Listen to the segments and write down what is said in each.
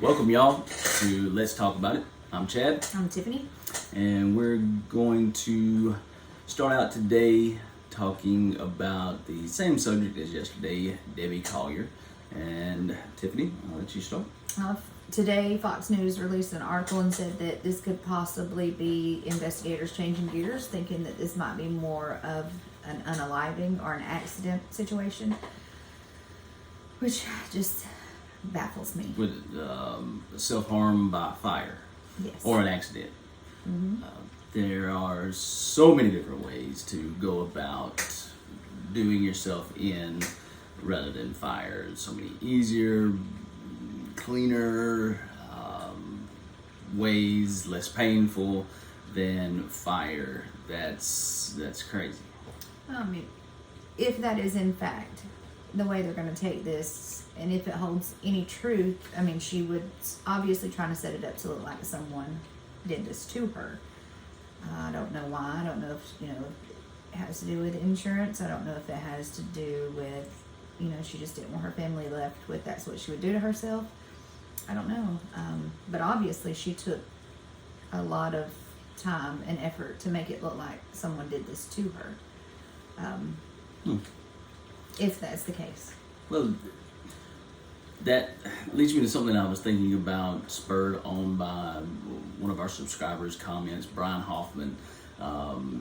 Welcome, y'all, to Let's Talk About It. I'm Chad. I'm Tiffany. And we're going to start out today talking about the same subject as yesterday, Debbie Collier. And Tiffany, I'll let you start. Today, Fox News released an article and said that this could possibly be investigators changing gears, thinking that this might be more of an unaliving or an accident situation, which just baffles me. With self-harm by fire. Yes. Or an accident. Mm-hmm. There are so many different ways to go about doing yourself in rather than fire. So many easier, cleaner ways, less painful than fire. That's crazy. I mean, if that is in fact the way they're going to take this, and if it holds any truth, I mean, she would obviously trying to set it up to look like someone did this to her. I don't know why. I don't know if, it has to do with insurance. I don't know if it has to do with, she just didn't want her family left with that's what she would do to herself. I don't know. But obviously she took a lot of time and effort to make it look like someone did this to her. If that's the case. Well, that leads me to something I was thinking about, spurred on by one of our subscribers' comments, Brian Hoffman.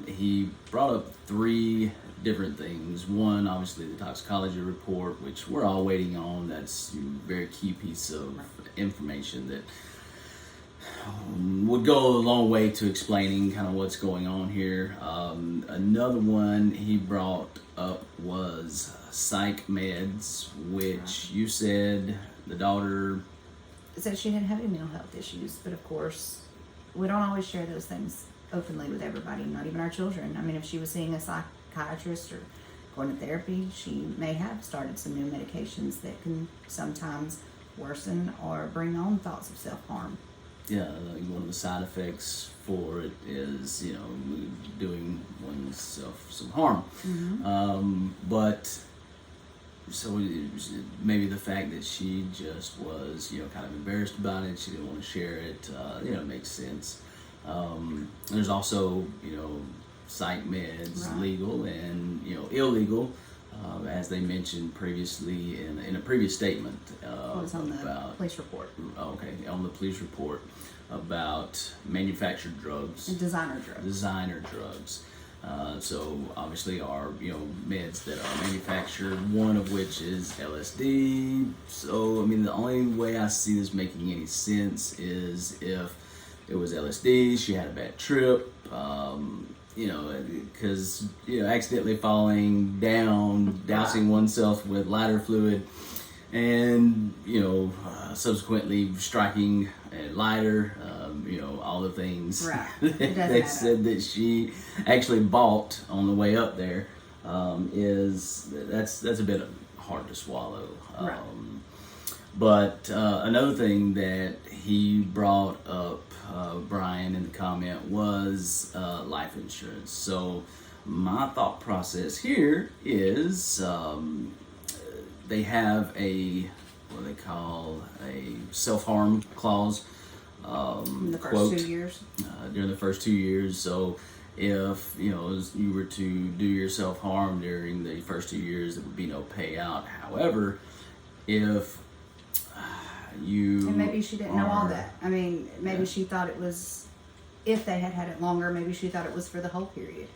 He brought up three different things. One, obviously, the toxicology report, which we're all waiting on. That's a very key piece of information that would go a long way to explaining kind of what's going on here. Another one he brought up was psych meds, which you said the daughter said she didn't have any mental health issues, but of course we don't always share those things openly with everybody, not even our children. I mean, if she was seeing a psychiatrist or going to therapy, she may have started some new medications that can sometimes worsen or bring on thoughts of self-harm. Yeah, one of the side effects for it is, doing oneself some harm. Mm-hmm. But so maybe the fact that she just was, kind of embarrassed about it, she didn't want to share it, makes sense. There's also, psych meds, right, legal and, illegal. As they mentioned previously in a previous statement on the police report. Okay, on the police report about manufactured drugs, and designer drugs. So obviously are meds that are manufactured. One of which is LSD. So I mean, the only way I see this making any sense is if it was LSD. She had a bad trip. Because accidentally falling down, dousing oneself with lighter fluid, and subsequently striking a lighter. All the things right. they said that she actually bought on the way up there. That's a bit hard to swallow. Right. But another thing that he brought up, Brian, in the comment was life insurance. So my thought process here is they have what they call a self-harm clause. In the first 2 years? During the first 2 years. So if you were to do your self-harm during the first 2 years, there would be no payout. However, if and maybe she didn't know all that. I mean, maybe she thought it was, if they had it longer, maybe she thought it was for the whole period.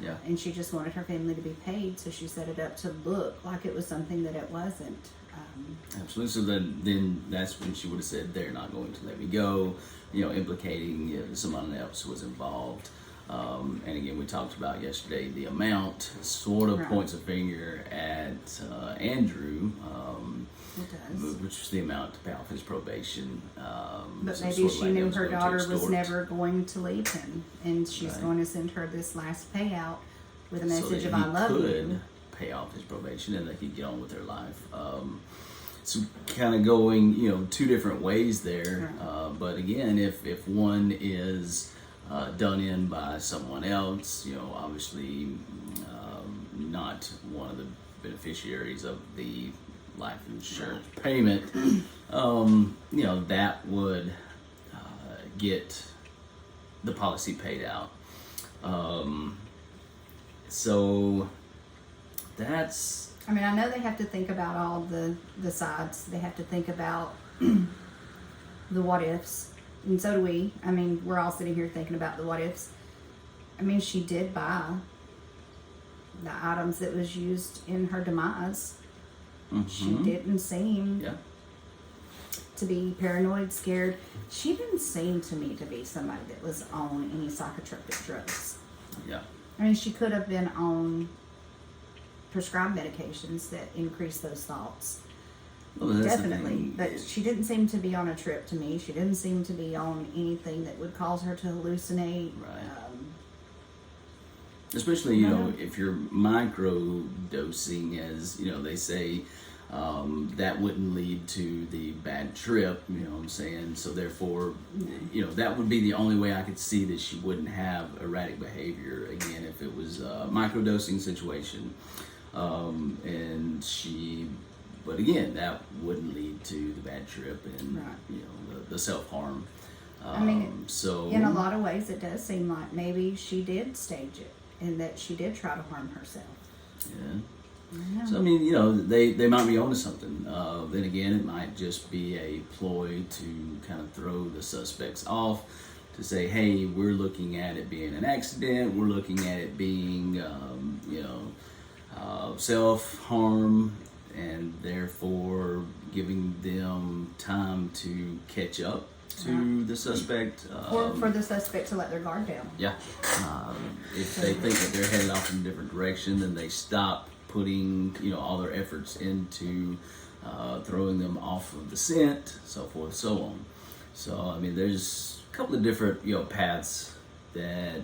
Yeah. And she just wanted her family to be paid, so she set it up to look like it was something that it wasn't. Absolutely. So then that's when she would have said, "They're not going to let me go," implicating someone else was involved. And again, we talked about yesterday the amount sort of points a finger at Andrew, which was the amount to pay off his probation. But maybe she knew her daughter was never going to leave him, and she's going to send her this last payout with a message of "I love you." Pay off his probation and they could get on with their life. So kind of going, two different ways there. But again, if one is done in by someone else, obviously not one of the beneficiaries of the life insurance payment, that would get the policy paid out. So that's. I mean, I know they have to think about all the sides. They have to think about the what ifs, and so do we. I mean, we're all sitting here thinking about the what ifs. I mean, she did buy the items that was used in her demise. She didn't seem to be paranoid, scared. She didn't seem to me to be somebody that was on any psychotropic drugs. Yeah. I mean, she could have been on prescribed medications that increase those thoughts. Well, that's definitely. But she didn't seem to be on a trip to me. She didn't seem to be on anything that would cause her to hallucinate. Right. Especially, if you're micro dosing, as they say, that wouldn't lead to the bad trip, you know what I'm saying? So therefore, that would be the only way I could see that she wouldn't have erratic behavior again if it was a micro dosing situation. But again, that wouldn't lead to the bad trip and, the self-harm. I mean, so in a lot of ways, it does seem like maybe she did stage it and that she did try to harm herself. Yeah. So, I mean, they might be onto something. Then again, it might just be a ploy to kind of throw the suspects off to say, hey, we're looking at it being an accident. We're looking at it being, self-harm, and therefore giving them time to catch up to the suspect. Or for the suspect to let their guard down. Yeah. If they think that they're headed off in a different direction, then they stop putting, all their efforts into throwing them off of the scent, so forth, so on. So, I mean, there's a couple of different, paths that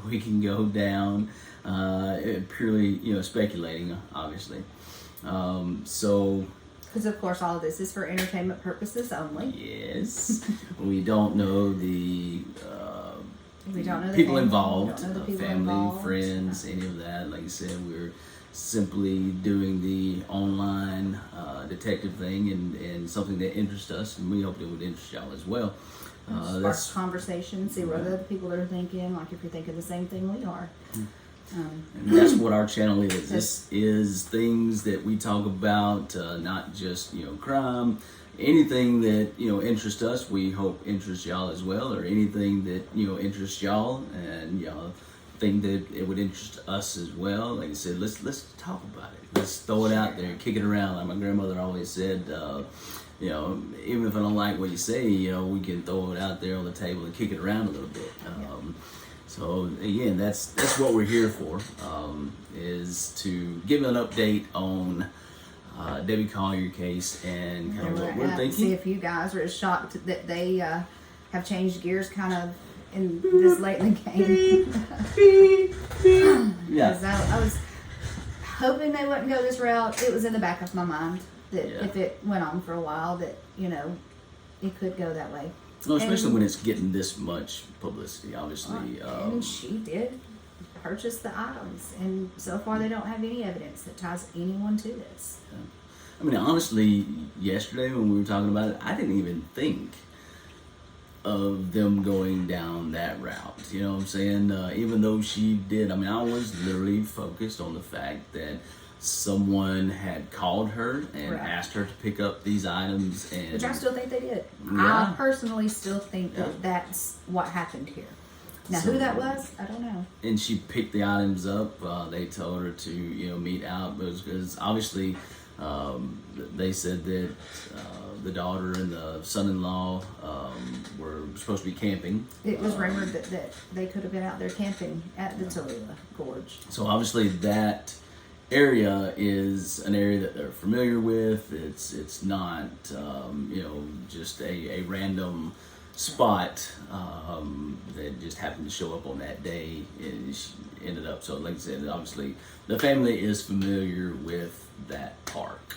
we can go down, purely, speculating, obviously. Because of course all of this is for entertainment purposes only. Yes. We don't know the we don't know the people name. involved, We don't know the people family, involved. friends, any of that. Like I said, we're simply doing the online detective thing and something that interests us, and we hope it would interest y'all as well. Spark conversation, see what other people are thinking, like if you're thinking the same thing we are. And that's what our channel is. This is things that we talk about, not just crime, anything that interests us. We hope interests y'all as well, or anything that interests y'all, and y'all think that it would interest us as well. Like I said, let's talk about it. Let's throw it out there, kick it around. Like my grandmother always said, even if I don't like what you say, we can throw it out there on the table and kick it around a little bit. So again, that's what we're here for, is to give an update on Debbie Collier case and kind of what we're thinking. See if you guys are as shocked that they have changed gears kind of in this late in the game. Yeah. I was hoping they wouldn't go this route. It was in the back of my mind that if it went on for a while that, it could go that way. Well, especially when it's getting this much publicity, obviously. And she did purchase the items, and so far they don't have any evidence that ties anyone to this. I mean, honestly, yesterday when we were talking about it, I didn't even think of them going down that route. You know what I'm saying? Even though she did, I mean, I was literally focused on the fact that someone had called her and asked her to pick up these items, and which I still think they did. Yeah. I personally still think that that's what happened here. Now, who that was, I don't know. And she picked the items up. They told her to, meet out, because obviously they said that the daughter and the son-in-law were supposed to be camping. It was rumored that they could have been out there camping at the Tallulah Gorge. So obviously that area is an area that they're familiar with. It's not just a random spot that just happened to show up on that day, and she ended up. So like I said, obviously the family is familiar with that park.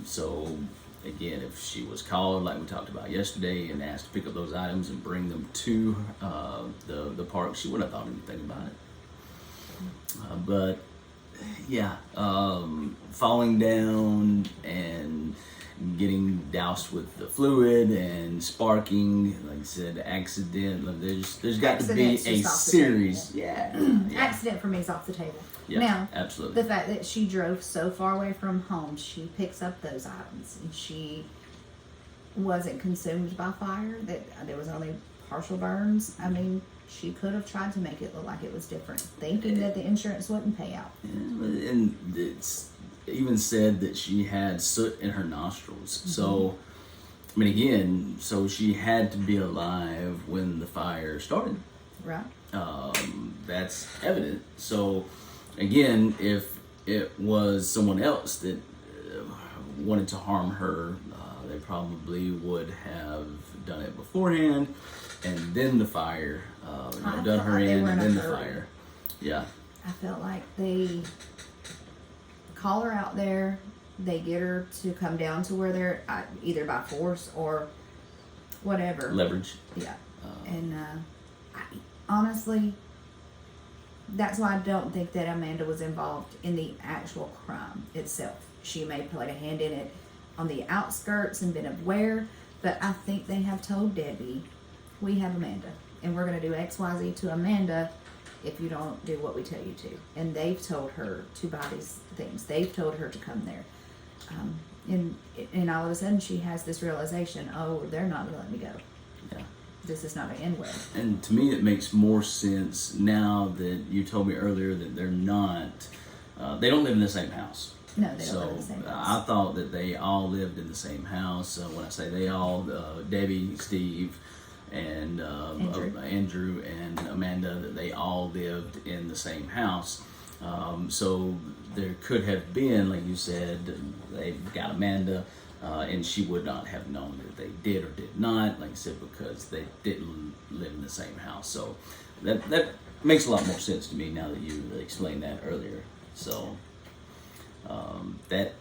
So again, if she was called like we talked about yesterday and asked to pick up those items and bring them to the park, she wouldn't have thought anything about it. But yeah, falling down and getting doused with the fluid and sparking, like I said, accident. Like there's got to be Accident's a just off the series. table. Yeah. Accident for me is off the table. Yeah, Now, absolutely. the fact that she drove so far away from home, she picks up those items, and she wasn't consumed by fire. That there was only partial burns. I mean, she could have tried to make it look like it was different, thinking that the insurance wouldn't pay out. And it's even said that she had soot in her nostrils. So, I mean, again, so she had to be alive when the fire started. Right. That's evident. So, again, if it was someone else that wanted to harm her, they probably would have done it beforehand, and then the fire, done her in, and then the fire. Yeah. I felt like they call her out there, they get her to come down to where they're either by force or whatever. Leverage. Yeah. And honestly, that's why I don't think that Amanda was involved in the actual crime itself. She may have played a hand in it on the outskirts and been aware, but I think they have told Debbie, we have Amanda, and we're going to do X, Y, Z to Amanda if you don't do what we tell you to. And they've told her to buy these things. They've told her to come there. And all of a sudden she has this realization, oh, they're not going to let me go. Yeah. This is not going to end well. And to me, it makes more sense now that you told me earlier that they're not, they don't live in the same house. No, they don't live in the same house. I thought that they all lived in the same house. When I say they all, Debbie, Steve, and Andrew and Amanda, that they all lived in the same house. So there could have been, like you said, they got Amanda, and she would not have known that they did or did not, like I said, because they didn't live in the same house. So that makes a lot more sense to me now that you explained that earlier. So that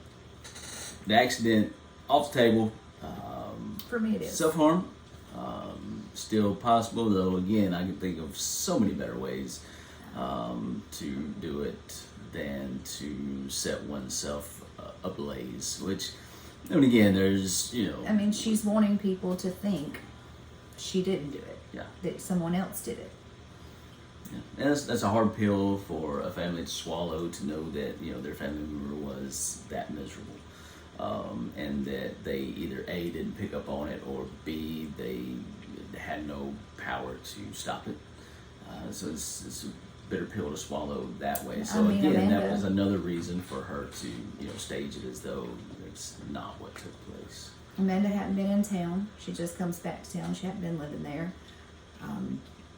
the accident off the table. For me, it is Self-harm. Still possible, though. Again, I can think of so many better ways to do it than to set oneself ablaze. Which, I mean, again, there's I mean, she's wanting people to think she didn't do it. Yeah. That someone else did it. Yeah. And that's a hard pill for a family to swallow, to know that their family member was that miserable. And that they either A, didn't pick up on it, or B, they had no power to stop it. So it's a bitter pill to swallow that way. So again, Amanda, that was another reason for her to stage it as though it's not what took place. Amanda hadn't been in town. She just comes back to town. She hadn't been living there.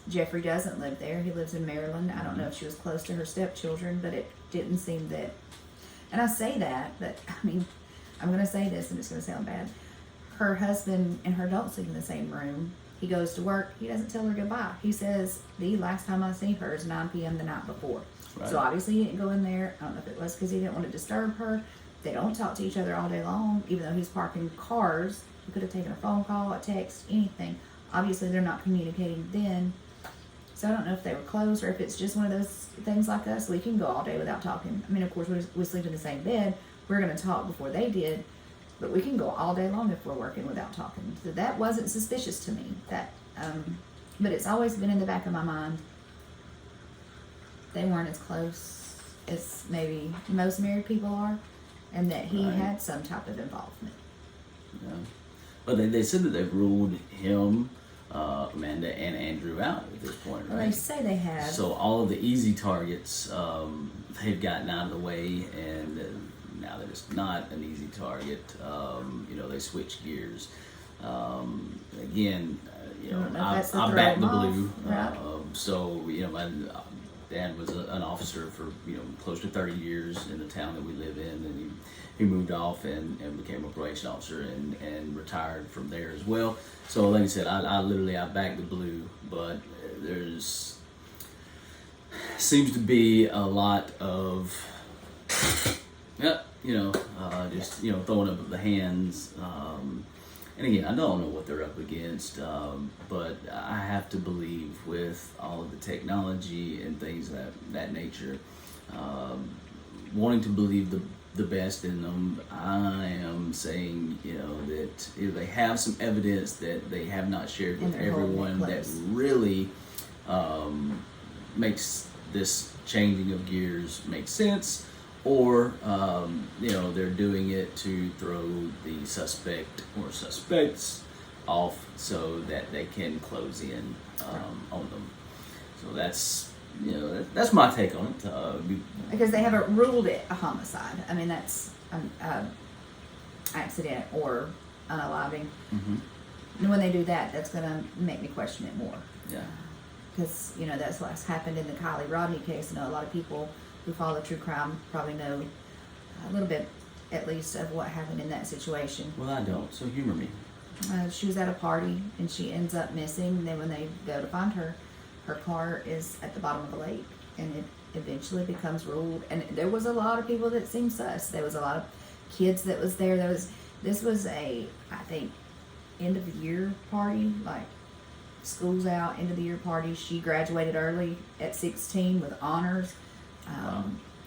Jeffrey doesn't live there. He lives in Maryland. I don't know if she was close to her stepchildren, but it didn't seem that. And I say that, but I mean, I'm going to say this and it's going to sound bad. Her husband and her don't sleep in the same room. He goes to work. He doesn't tell her goodbye. He says, the last time I see her is 9 p.m. the night before. Right. So obviously he didn't go in there. I don't know if it was because he didn't want to disturb her. They don't talk to each other all day long, even though he's parking cars. He could have taken a phone call, a text, anything. Obviously they're not communicating then. So I don't know if they were close or if it's just one of those things like us. We can go all day without talking. I mean, of course, we sleep in the same bed. We're going to talk before they did. But we can go all day long if we're working without talking. So that wasn't suspicious to me. But it's always been in the back of my mind. They weren't as close as maybe most married people are. And that he had some type of involvement. Yeah. But they said that they've ruled him, Amanda, and Andrew out at this point, right? Well, they say they have. So all of the easy targets, they've gotten out of the way, and now that it's not an easy target, they switch gears. Again, I back the blue. Right. So my dad was an officer for close to 30 years in the town that we live in, and he moved off and became a probation officer and retired from there as well. So like I said, I literally back the blue, but there's seems to be a lot of throwing up the hands. And again, I don't know what they're up against, but I have to believe with all of the technology and things of that nature, wanting to believe the best in them. I am saying, that if they have some evidence that they have not shared with And they're holding it everyone that close. really makes this changing of gears make sense, or they're doing it to throw the suspect or suspects off so that they can close in on them. So that's my take on it. Because they haven't ruled it a homicide. I mean, that's an accident or unaliving. Mm-hmm. And when they do that, that's going to make me question it more. Yeah. Because, that's what's happened in the Kiely Rondi case. A lot of people who follow true crime probably know a little bit, at least, of what happened in that situation. Well, I don't, so humor me. She was at a party, and she ends up missing. And then when they go to find her, her car is at the bottom of a lake, and it eventually becomes ruled. And there was a lot of people that seemed sus. There was a lot of kids that was there. This was I think, end of the year party, like school's out, end of the year party. She graduated early at 16 with honors. Wow.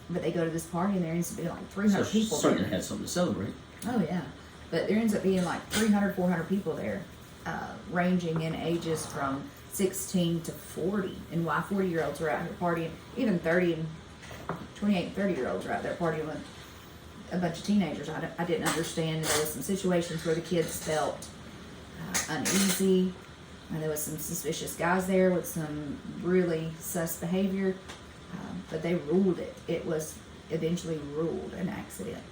But they go to this party, and there ends up being like 300 people there. Certainly had something to celebrate. Oh, yeah. But there ends up being like 300, 400 people there, ranging in ages from 16 to 40. And why 40-year-olds are out here partying, even 30 and 28, 30-year-olds are out there partying with a bunch of teenagers. I didn't understand. And there was some situations where the kids felt uneasy. And there was some suspicious guys there with some really sus behavior. But they ruled it. It was eventually ruled an accident.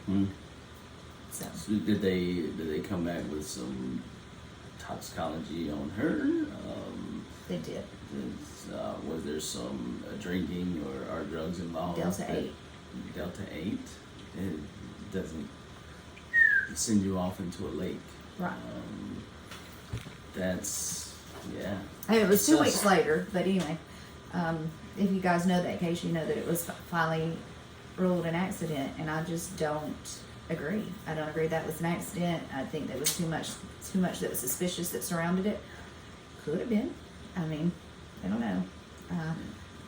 Hmm. So Did they come back with some toxicology on her? they did. Was there some drinking or drugs involved? Delta 8. Delta 8? It doesn't send you off into a lake. Right. That's, yeah. I mean, it was 2 Sus. weeks later, but anyway, if you guys know that case, you know that it was finally ruled an accident, and I just don't agree. I don't agree that was an accident. I think there was too much that was suspicious that surrounded it. Could have been. I mean, I don't know.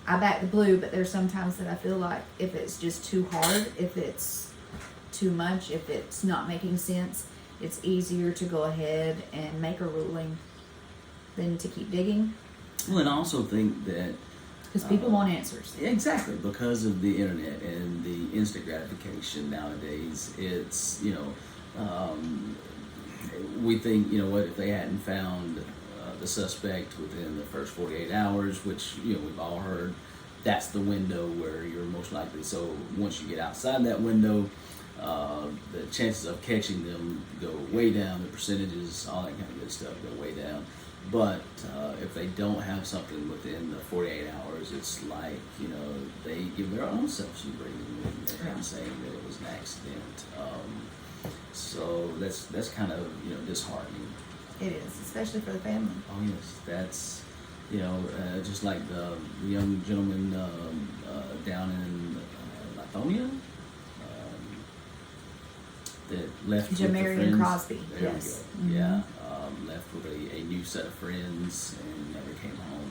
I back the blue, but there's sometimes that I feel like if it's just too hard, if it's too much, if it's not making sense, it's easier to go ahead and make a ruling than to keep digging. Well, and I also think that Because people want answers. exactly, because of the internet and the instant gratification nowadays, it's, we think, what, if they hadn't found the suspect within the first 48 hours, which, we've all heard, that's the window where you're most likely. So once you get outside that window, the chances of catching them go way down, the percentages, all that kind of good stuff go way down. But if they don't have something within the 48 hours, it's like, they give their own selves some breathing room and saying that it was an accident. So that's kind of, disheartening. It is, especially for the family. Oh yes, that's, just like the young gentleman down in Lithonia that left with the Jamiren friends. Crosby, There yes. we go. Yeah, left with a new set of friends and never came home.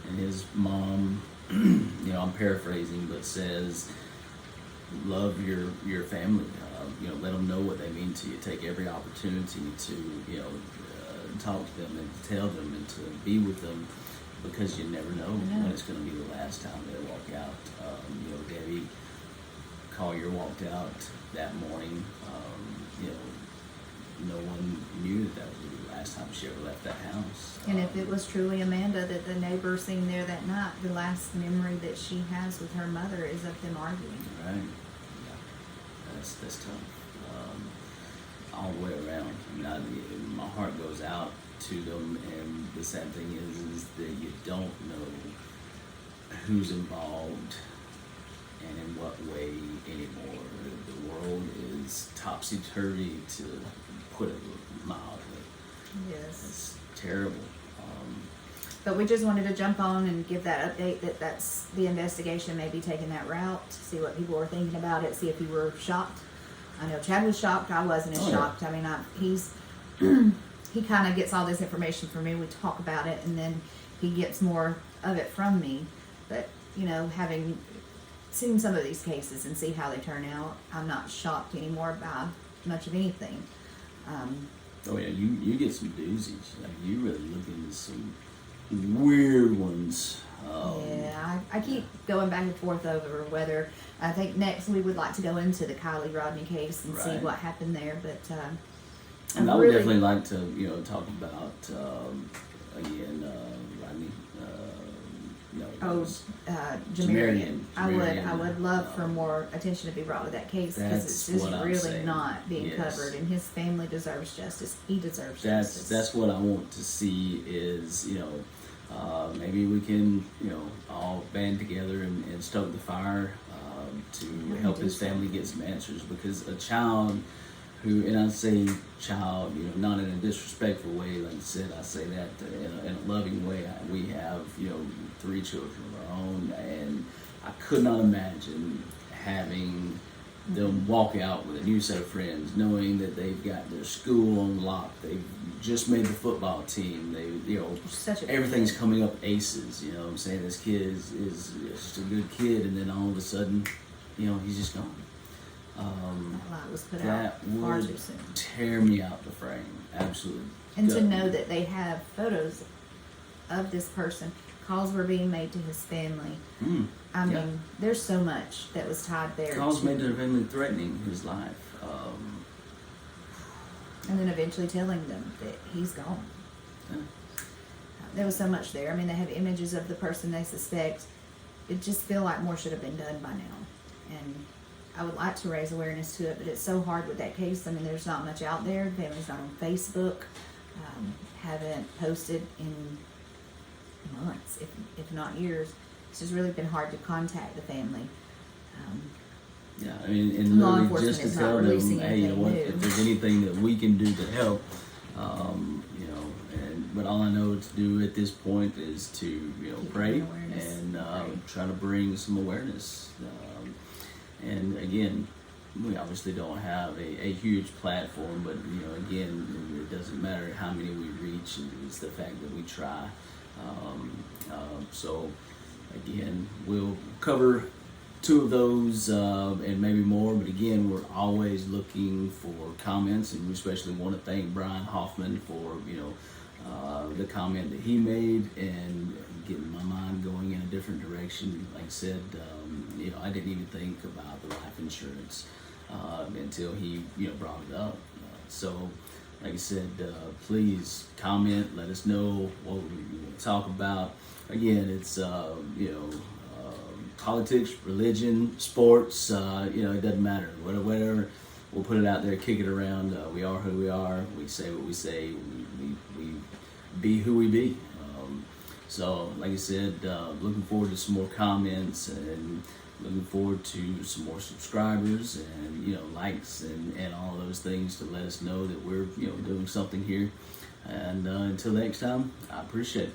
And his mom, I'm paraphrasing, but says, love your family. Let them know what they mean to you. Take every opportunity to, talk to them and to tell them and to be with them, because you never know when it's going to be the last time they walk out. Debbie Collier walked out that morning. No one knew that was the last time she ever left that house. And if it was truly Amanda that the neighbor seen there that night, the last memory that she has with her mother is of them arguing. Right. Yeah. That's tough. All the way around. My heart goes out to them, and the sad thing is that you don't know who's involved and in what way anymore. The world is topsy-turvy, to put it mildly. Yes. It's terrible. But we just wanted to jump on and give that update that's the investigation may be taking that route, see what people were thinking about it, see if you were shocked. I know Chad was shocked. I wasn't as shocked. I mean, he kind of gets all this information from me. We talk about it, and then he gets more of it from me. But, having seeing some of these cases and see how they turn out, I'm not shocked anymore by much of anything. Oh yeah, you get some doozies. Like you really look into some weird ones. Yeah, I keep going back and forth over whether I think next we would like to go into the Kiely Rondi case and see Right. what happened there. But And I would really, definitely like to, talk about again, Rodney. No, it oh, was Jamiren. I Jamiren, would love for more attention to be brought to that case because it's That's just what I'm really saying. not being Yes. covered, and his family deserves justice. He deserves justice. That's what I want to see is maybe we can all band together and stoke the fire to help his family get some answers, because a child who, and I say child, not in a disrespectful way, like I said, I say that in a loving way. We have 3 children of our own, and I could not imagine having them walk out with a new set of friends, knowing that they've got their school on lock, they've just made the football team, they Such a everything's coming up aces. What I'm saying, this kid is just a good kid, and then all of a sudden, he's just gone. That lie was put out That far would too soon. tear me out the frame, absolutely. And to gut know me. that they have photos of this person, calls were being made to his family. Mm, I yeah. mean, there's so much that was tied there. Calls made to their family threatening his life. And then eventually telling them that he's gone. Yeah. There was so much there. I mean, they have images of the person they suspect. It just feel like more should have been done by now. And I would like to raise awareness to it, but it's so hard with that case. I mean, there's not much out there. The family's not on Facebook. Haven't posted in months, if not years. It's just really been hard to contact the family. Yeah, I mean, and Law literally enforcement just to is not tell them, releasing hey, you know what, anything if new. there's anything that we can do to help, but all I know to do at this point is to, Keep pray awareness. and Pray. try to bring some awareness. And again, we obviously don't have a huge platform, but, again, it doesn't matter how many we reach, it's the fact that we try. So, again, we'll cover 2 of those and maybe more, but again, we're always looking for comments, and we especially want to thank Brian Hoffman for the comment that he made and getting my mind going in a different direction. Like I said, I didn't even think about the life insurance until he brought it up. So like I said, please comment, let us know what we want to talk about. Again, it's politics, religion, sports, it doesn't matter. Whatever, we'll put it out there, kick it around. We are who we are. We say what we say. We be who we be. So, like I said, looking forward to some more comments and looking forward to some more subscribers and likes and all those things to let us know that we're doing something here. And until next time, I appreciate it.